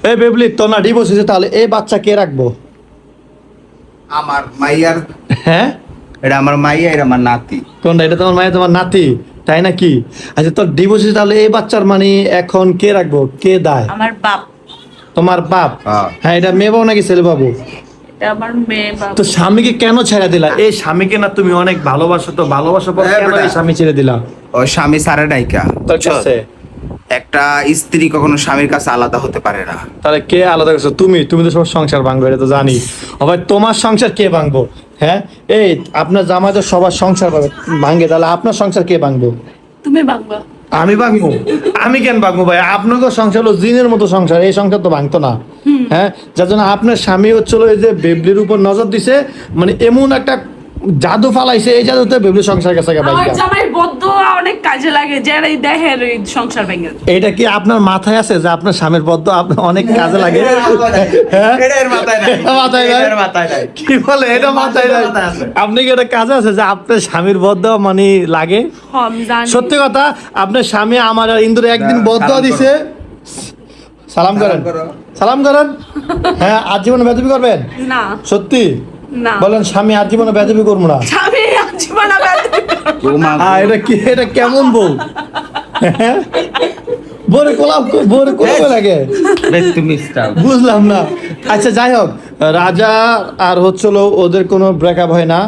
এই বেবলি তো না ডিভোর্স হয়েছে, তাহলে এই বাচ্চা কে রাখবো? আমার মাইয়ার। হ্যাঁ, এটা আমার মাইয়া, এটা আমার নাতি। কোনটা? এটা তোমার মায়ের, তোমার নাতি, তাই নাকি? আচ্ছা, তোর ডিভোর্স হয়েছে, তাহলে এই বাচ্চার মানে এখন কে রাখবো, কে দায়? আমার বাপ। তোমার বাপ? হ্যাঁ, এটা মেয়ে বাবু নাকি ছেলে বাবু? এটা আমার মেয়ে বাপ। তো স্বামীকে কেন ছেড়ে দিলা? এই স্বামীকে না তুমি অনেক ভালোবাসো, তো ভালোবাসার পর কেন এই স্বামী ছেড়ে দিলা? ওই স্বামী সারা নাইকা। তোর কাছে একটা স্ত্রী কখনো স্বামীর কাছে আলাদা হতে পারে না। তাহলে কে আলাদা করছো? তুমি তো সব সংসার ভাঙবে, এটা তো জানি। আবার তোমার সংসার কে ভাঙবো? হ্যাঁ, এই আপনার জামাই তো সবার সংসার ভাঙে, তাহলে আপনার সংসার কে ভাঙবো? তুমি ভাঙবা। আমি ভাঙবো? আমি কেন ভাঙবো ভাই? আপনাকে সংসার হলো জিনের মতো সংসার, এই সংসার তো ভাঙতো না। হ্যাঁ, যার জন্য আপনার স্বামী হচ্ছিল এই যে বেবলির উপর নজর দিছে, মানে এমন একটা জাদু ফালাইছে, এই জাদুতে বেবলির সংসার গেছে। আমার জামাই বদ্ধ অনেক কাজে লাগে, যারাই দেখে এই সংসার ভেঙে। এটা কি আপনার মাথায় আছে যে আপনার স্বামীর বদ্ধ আপনার অনেক কাজে লাগে? হ্যাঁ, এর মাথায় নাই, মাথায় নাই। কি বলে এটা মাথায় নাই? আপনি কি এটা কাজে আছে যে আপনার স্বামীর বদ্ধ মানে লাগে? সত্যি কথা, আপনার স্বামী আমার আর ইন্দুরে একদিন বদ্ধ দিছে। সালাম করেন, সালাম করেন। হ্যাঁ, আজীবনে বেদবি করবেন না? সত্যি না বলেন, স্বামী আজীবনে বেদবি করবো না। স্বামী আজীবনে এটা কি, এটা কেমন বউ? বরে কোলাপ, বরে কোলাপ লাগে, তুমি বুঝলাম না। আচ্ছা, যাই হোক, রাজা আর হচ্ছিল ওদের কোনো ব্রেকআপ হয় না,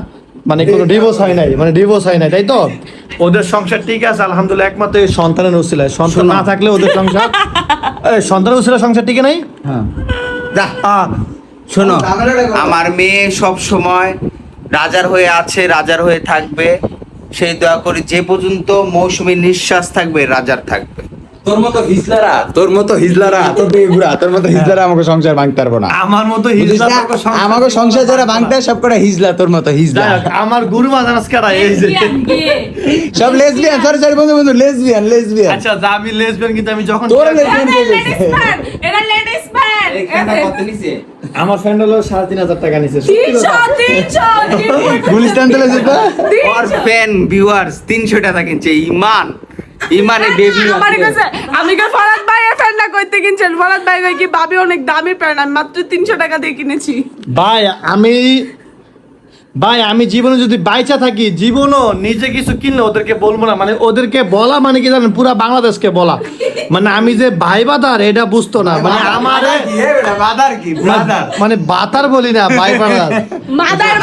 মানে কোনো ডিভোর্স হয় নাই, মানে ডিভোর্স হয় নাই, তাই তো? ওদের সংসার ঠিক আছে আলহামদুলিল্লাহ, একমাত্র এই সন্তানের উছিলায়। সন্তান না থাকলে ওদের সংসার, সন্তানের উছিলায় সংসার টিকে নাই। শোনো, আমার মেয়ে সব সময় রাজার হয়ে আছে, রাজার হয়ে থাকবে, সেই দোয়া করি। যে পর্যন্ত মৌসুমী নিঃশ্বাস থাকবে, রাজার থাকবে। তোর মতো হিজলারা তোর মতো আমাকে সংসার ভাঙতে পারবো না। আমার মতো হিজলা আমাকে সংসার যারা ভাঙতে সব কটা হিজলা, তোর মতো হিজলা। আমার গুরু মাদানাস কারা এই যে সব লেসবিয়ান, সরি বন্ধু লেসবিয়ান। আচ্ছা, আমি লেসবিয়ান, কিন্তু আমি যখন তোর লেসবিয়ান এটা লেডিস ম্যান। আমার ফ্রেন্ড হলো 3,500 টাকা নিছে। 300 গুলিস্তান থেকে যেটা ওর ফ্যান ভিউয়ার্স 300 টাকা কিনছে। ইমানে বেবি আমার কাছে আমি কে ফরাদ ভাই এর ফ্যান না কইতে কিনছেন। ফরাদ ভাই কই কি ভাবি অনেক দামি প্যান্ট, আমি মাত্র 300 টাকা দিয়ে কিনেছি। ভাই আমি জীবনে যদি বাইচা থাকি, জীবনও নিজে কিছু কিনলে ওদেরকে বলবো না। মানে ওদেরকে বলা মানে কি জানেন, পুরা বাংলাদেশকে বলা, মানে আমি যে ভাই বাদার এটা বুঝতো না। মানে আমার মানে বাতার বলি না, ভাই বাদার। মাদার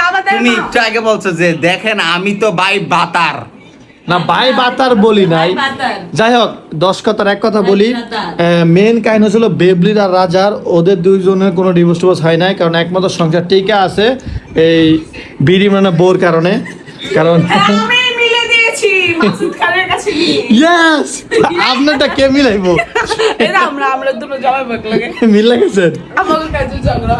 আমাদের তুমি একটু আগে বলছো যে দেখেন আমি তো ভাই বাতার না, ভাই বাতার বলি নাই। যাই হোক, 10 কথার এক কথা বলি, মেন কাহিনী ছিল বেবলির আর রাজার, ওদের দুইজনের কোনো ডিভোর্স টিভোর্স হয় নাই, কারণ একমাত্র সংসার টিকে আছে এই বিড়ি মানে বোর কারণে। কারণ আমি মিলে দিয়েছি মাসুদ খানের কাছে নিয়ে। ইয়েস, আপনারটা কে মিলাইবো? এটা আমরা দুটো জামাই বাক লাগে মিল লাগেছে আমাদের কাছে ঝগড়া